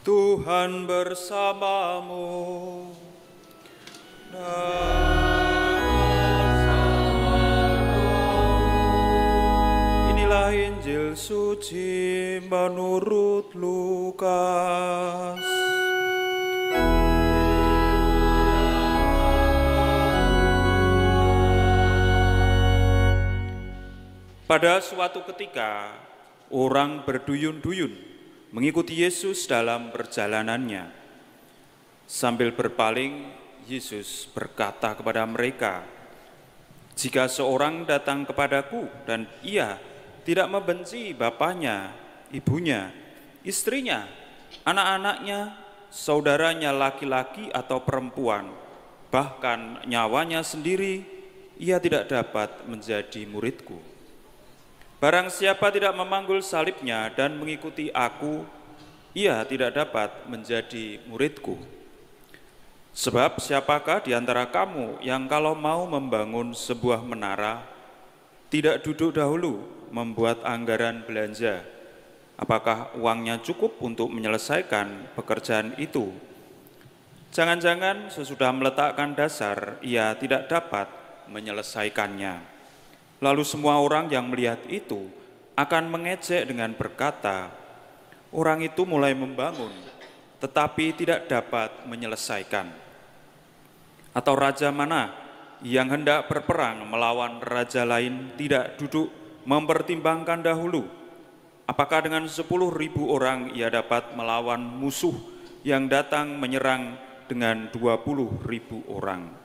Tuhan bersamamu Inilah Injil suci menurut Lukas. Pada suatu ketika, orang berduyun-duyun mengikuti Yesus dalam perjalanannya. Sambil berpaling, Yesus berkata kepada mereka, "Jika seorang datang kepadaku dan ia tidak membenci bapaknya, ibunya, istrinya, anak-anaknya, saudaranya laki-laki atau perempuan, bahkan nyawanya sendiri, ia tidak dapat menjadi muridku. Barang siapa tidak memanggul salibnya dan mengikuti aku, ia tidak dapat menjadi muridku. Sebab siapakah di antara kamu yang kalau mau membangun sebuah menara, tidak duduk dahulu membuat anggaran belanja? Apakah uangnya cukup untuk menyelesaikan pekerjaan itu? Jangan-jangan sesudah meletakkan dasar, ia tidak dapat menyelesaikannya. Lalu semua orang yang melihat itu akan mengejek dengan berkata, orang itu mulai membangun, tetapi tidak dapat menyelesaikan. Atau raja mana yang hendak berperang melawan raja lain tidak duduk mempertimbangkan dahulu, apakah dengan 10.000 orang ia dapat melawan musuh yang datang menyerang dengan 20.000 orang?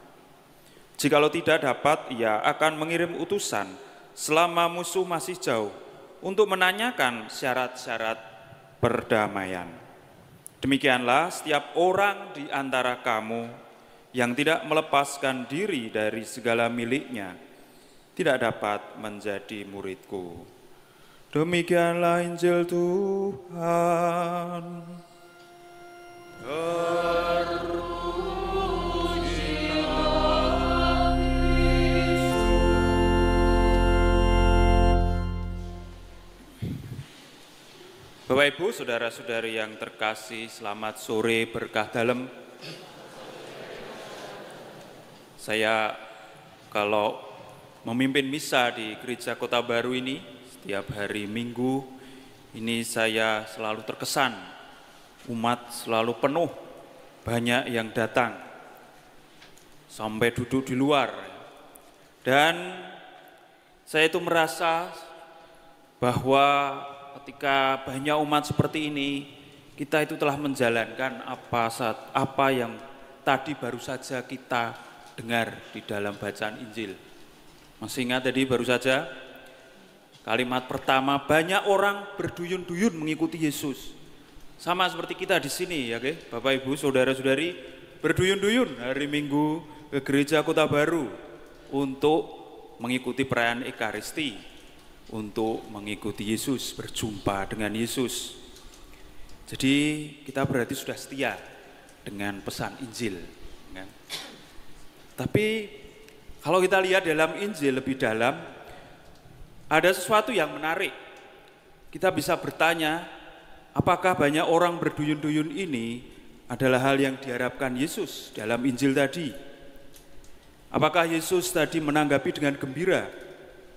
Jikalau tidak dapat, ia akan mengirim utusan selama musuh masih jauh untuk menanyakan syarat-syarat perdamaian. Demikianlah setiap orang di antara kamu yang tidak melepaskan diri dari segala miliknya tidak dapat menjadi muridku." Demikianlah Injil Tuhan. Bapak Ibu, saudara-saudari yang terkasih, selamat sore berkah dalam. Saya kalau memimpin misa di Gereja Kota Baru ini, setiap hari Minggu, ini saya selalu terkesan, umat selalu penuh, banyak yang datang, sampai duduk di luar. Dan saya itu merasa bahwa ketika banyak umat seperti ini, kita itu telah menjalankan apa yang tadi baru saja kita dengar di dalam bacaan Injil. Masih ingat tadi baru saja kalimat pertama, banyak orang berduyun-duyun mengikuti Yesus. Sama seperti kita di sini ya, Bapak Ibu, saudara-saudari, berduyun-duyun hari Minggu ke Gereja Kota Baru untuk mengikuti perayaan Ekaristi, untuk mengikuti Yesus, berjumpa dengan Yesus. Jadi kita berarti sudah setia dengan pesan Injil. Kan? Tapi kalau kita lihat dalam Injil lebih dalam, ada sesuatu yang menarik. Kita bisa bertanya, apakah banyak orang berduyun-duyun ini adalah hal yang diharapkan Yesus dalam Injil tadi? Apakah Yesus tadi menanggapi dengan gembira,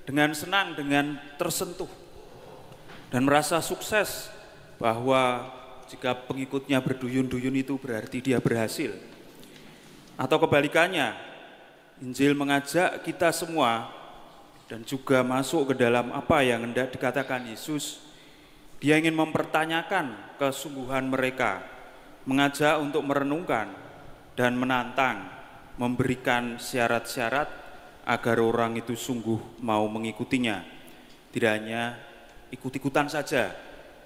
dengan senang, dengan tersentuh, dan merasa sukses bahwa jika pengikutnya berduyun-duyun itu berarti dia berhasil? Atau kebalikannya, Injil mengajak kita semua dan juga masuk ke dalam apa yang hendak dikatakan Yesus. Dia ingin mempertanyakan kesungguhan mereka, mengajak untuk merenungkan dan menantang, memberikan syarat-syarat agar orang itu sungguh mau mengikutinya. Tidak hanya ikut-ikutan saja,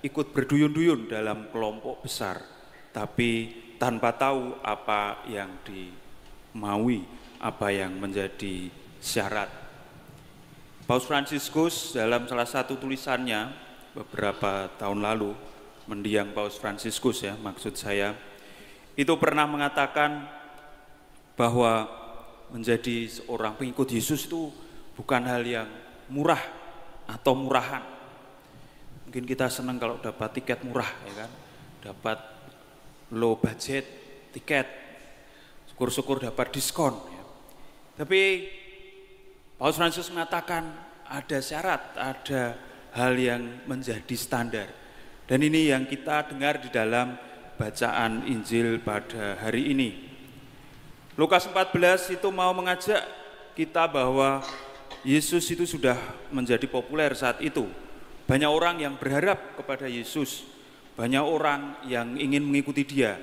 ikut berduyun-duyun dalam kelompok besar, tapi tanpa tahu apa yang dimaui, apa yang menjadi syarat. Paus Fransiskus dalam salah satu tulisannya beberapa tahun lalu, mendiang Paus Fransiskus ya, maksud saya, itu pernah mengatakan bahwa menjadi seorang pengikut Yesus itu bukan hal yang murah atau murahan. Mungkin kita senang kalau dapat tiket murah, ya kan? Dapat low budget tiket, syukur-syukur dapat diskon. Ya. Tapi Paus Fransiskus mengatakan ada syarat, ada hal yang menjadi standar. Dan ini yang kita dengar di dalam bacaan Injil pada hari ini. Lukas 14 itu mau mengajak kita bahwa Yesus itu sudah menjadi populer saat itu. Banyak orang yang berharap kepada Yesus, banyak orang yang ingin mengikuti Dia.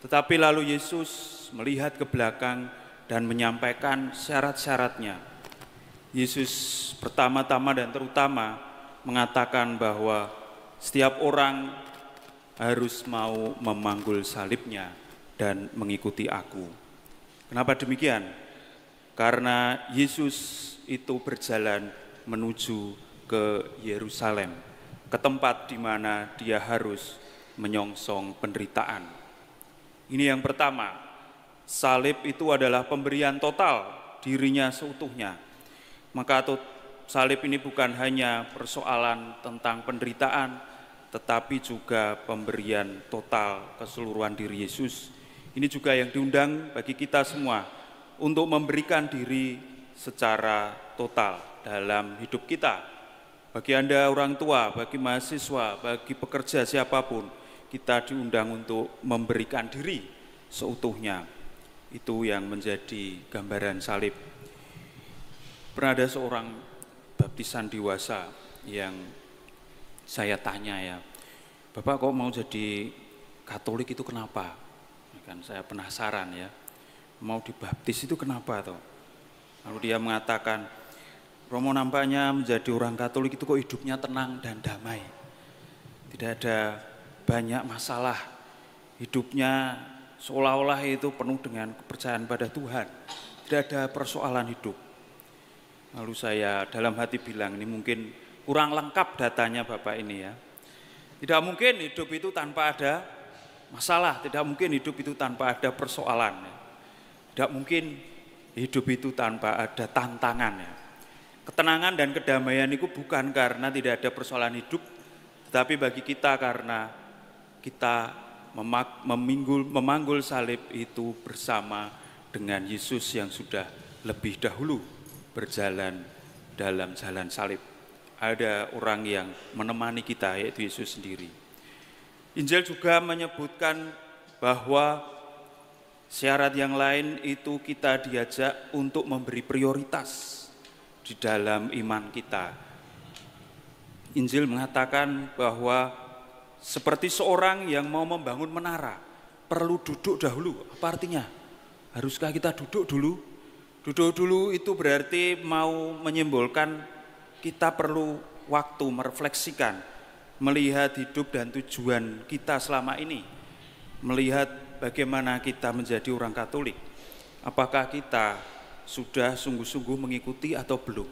Tetapi lalu Yesus melihat ke belakang dan menyampaikan syarat-syaratnya. Yesus pertama-tama dan terutama mengatakan bahwa setiap orang harus mau memanggul salibnya dan mengikuti aku. Kenapa demikian? Karena Yesus itu berjalan menuju ke Yerusalem, ke tempat di mana dia harus menyongsong penderitaan. Ini yang pertama, salib itu adalah pemberian total dirinya seutuhnya. Maka salib ini bukan hanya persoalan tentang penderitaan, tetapi juga pemberian total keseluruhan diri Yesus. Ini juga yang diundang bagi kita semua untuk memberikan diri secara total dalam hidup kita. Bagi Anda orang tua, bagi mahasiswa, bagi pekerja siapapun, kita diundang untuk memberikan diri seutuhnya. Itu yang menjadi gambaran salib. Pernah ada seorang baptisan dewasa yang saya tanya ya, Bapak kok mau jadi Katolik itu kenapa? Kan saya penasaran ya, mau dibaptis itu kenapa toh? Lalu dia mengatakan, Romo nampaknya menjadi orang Katolik itu kok hidupnya tenang dan damai. Tidak ada banyak masalah. Hidupnya seolah-olah itu penuh dengan kepercayaan pada Tuhan. Tidak ada persoalan hidup. Lalu saya dalam hati bilang, ini mungkin kurang lengkap datanya Bapak ini ya. Tidak mungkin hidup itu tanpa ada masalah, tidak mungkin hidup itu tanpa ada persoalan. Tidak mungkin hidup itu tanpa ada tantangan. Ketenangan dan kedamaian itu bukan karena tidak ada persoalan hidup, tetapi bagi kita karena kita memanggul salib itu bersama dengan Yesus yang sudah lebih dahulu berjalan dalam jalan salib. Ada orang yang menemani kita, yaitu Yesus sendiri. Injil juga menyebutkan bahwa syarat yang lain itu kita diajak untuk memberi prioritas di dalam iman kita. Injil mengatakan bahwa seperti seorang yang mau membangun menara, perlu duduk dahulu. Apa artinya? Haruskah kita duduk dulu? Duduk dulu itu berarti mau menyimbolkan kita perlu waktu merefleksikan, melihat hidup dan tujuan kita selama ini, melihat bagaimana kita menjadi orang Katolik. Apakah kita sudah sungguh-sungguh mengikuti atau belum?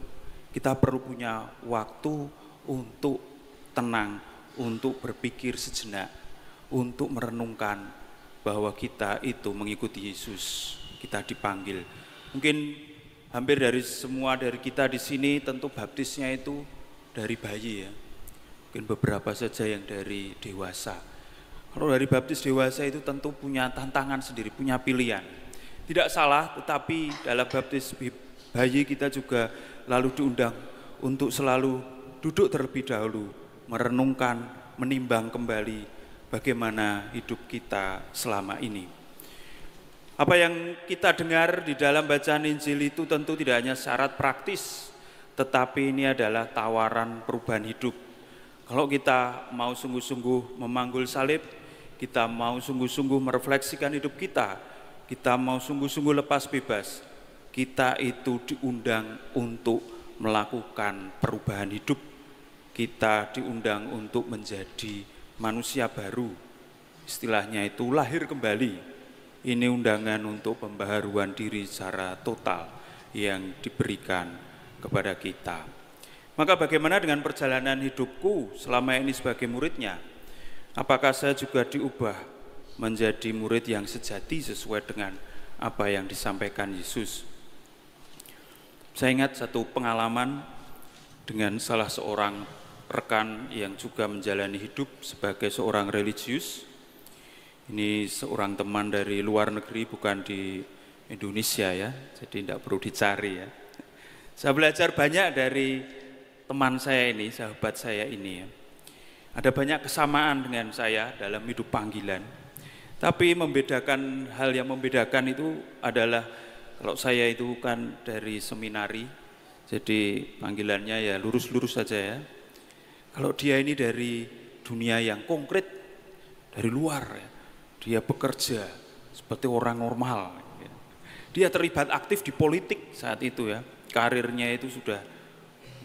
Kita perlu punya waktu untuk tenang, untuk berpikir sejenak, untuk merenungkan bahwa kita itu mengikuti Yesus. Kita dipanggil. Mungkin hampir dari semua dari kita di sini tentu baptisnya itu dari bayi ya. Mungkin beberapa saja yang dari dewasa. Kalau dari baptis dewasa itu tentu punya tantangan sendiri, punya pilihan. Tidak salah, tetapi dalam baptis bayi kita juga lalu diundang untuk selalu duduk terlebih dahulu, merenungkan, menimbang kembali bagaimana hidup kita selama ini. Apa yang kita dengar di dalam bacaan Injil itu tentu tidak hanya syarat praktis, tetapi ini adalah tawaran perubahan hidup. Kalau kita mau sungguh-sungguh memanggul salib, kita mau sungguh-sungguh merefleksikan hidup kita mau sungguh-sungguh lepas bebas, kita itu diundang untuk melakukan perubahan hidup. Kita diundang untuk menjadi manusia baru. Istilahnya itu lahir kembali. Ini undangan untuk pembaharuan diri secara total yang diberikan kepada kita. Maka bagaimana dengan perjalanan hidupku selama ini sebagai muridnya? Apakah saya juga diubah menjadi murid yang sejati sesuai dengan apa yang disampaikan Yesus? Saya ingat satu pengalaman dengan salah seorang rekan yang juga menjalani hidup sebagai seorang religius. Ini seorang teman dari luar negeri, bukan di Indonesia ya, jadi tidak perlu dicari ya. Saya belajar banyak dari teman saya ini, sahabat saya ini ya. Ada banyak kesamaan dengan saya dalam hidup panggilan. Tapi hal yang membedakan itu adalah kalau saya itu kan dari seminari, jadi panggilannya ya lurus-lurus saja ya. Kalau dia ini dari dunia yang konkret, dari luar ya. Dia bekerja seperti orang normal. Dia terlibat aktif di politik saat itu ya. Karirnya itu sudah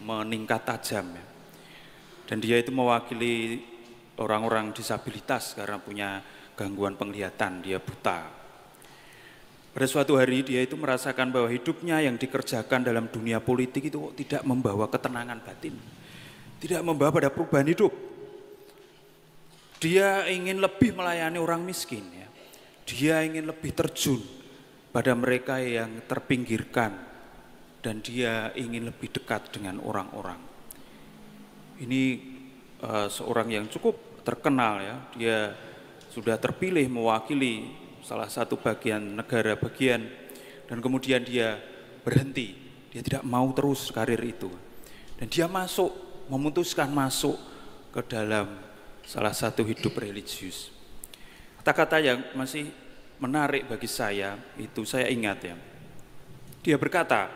meningkat tajam ya. Dan dia itu mewakili orang-orang disabilitas karena punya gangguan penglihatan, dia buta. Pada suatu hari dia itu merasakan bahwa hidupnya yang dikerjakan dalam dunia politik itu tidak membawa ketenangan batin. Tidak membawa pada perubahan hidup. Dia ingin lebih melayani orang miskin ya. Dia ingin lebih terjun pada mereka yang terpinggirkan. Dan dia ingin lebih dekat dengan orang-orang. Ini seorang yang cukup terkenal ya. Dia sudah terpilih mewakili salah satu negara bagian, dan kemudian dia berhenti. Dia tidak mau terus karir itu. Dan dia memutuskan masuk ke dalam salah satu hidup religius. Kata-kata yang masih menarik bagi saya itu saya ingat ya. Dia berkata,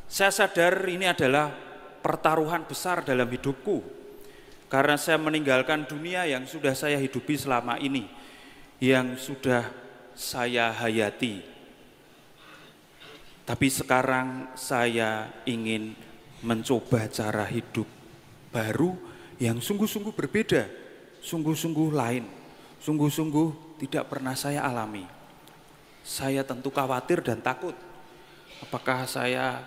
saya sadar ini adalah pertaruhan besar dalam hidupku. Karena saya meninggalkan dunia yang sudah saya hidupi selama ini, yang sudah saya hayati. Tapi sekarang saya ingin mencoba cara hidup baru yang sungguh-sungguh berbeda, sungguh-sungguh lain, sungguh-sungguh tidak pernah saya alami. Saya tentu khawatir dan takut, apakah saya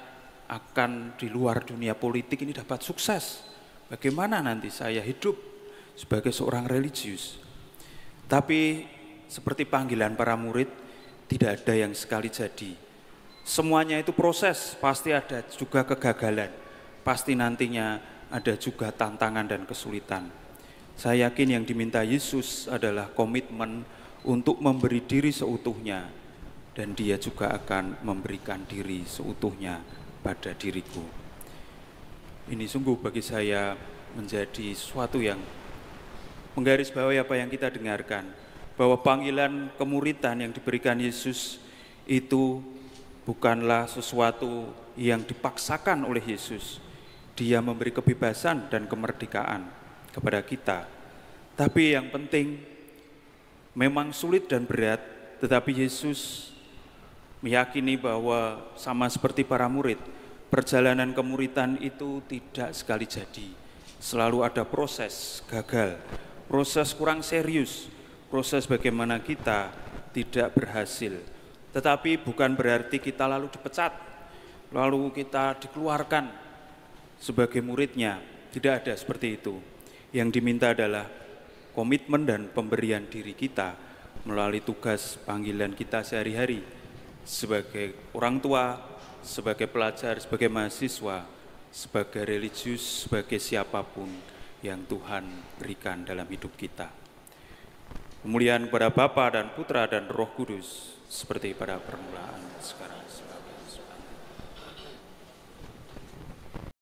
akan di luar dunia politik ini dapat sukses? Bagaimana nanti saya hidup sebagai seorang religius? Tapi seperti panggilan para murid, tidak ada yang sekali jadi. Semuanya itu proses, pasti ada juga kegagalan. Pasti nantinya ada juga tantangan dan kesulitan. Saya yakin yang diminta Yesus adalah komitmen untuk memberi diri seutuhnya. Dan dia juga akan memberikan diri seutuhnya pada diriku. Ini sungguh bagi saya menjadi sesuatu yang menggarisbawahi apa yang kita dengarkan. Bahwa panggilan kemuridan yang diberikan Yesus itu bukanlah sesuatu yang dipaksakan oleh Yesus. Dia memberi kebebasan dan kemerdekaan kepada kita. Tapi yang penting memang sulit dan berat, tetapi Yesus meyakini bahwa sama seperti para murid, perjalanan kemuridan itu tidak sekali jadi. Selalu ada proses gagal, proses kurang serius, proses bagaimana kita tidak berhasil. Tetapi bukan berarti kita lalu dipecat, lalu kita dikeluarkan sebagai muridnya. Tidak ada seperti itu. Yang diminta adalah komitmen dan pemberian diri kita melalui tugas panggilan kita sehari-hari sebagai orang tua, sebagai pelajar, sebagai mahasiswa, sebagai religius, sebagai siapapun yang Tuhan berikan dalam hidup kita. Kemuliaan kepada Bapa dan Putra dan Roh Kudus, seperti pada permulaan, sekarang.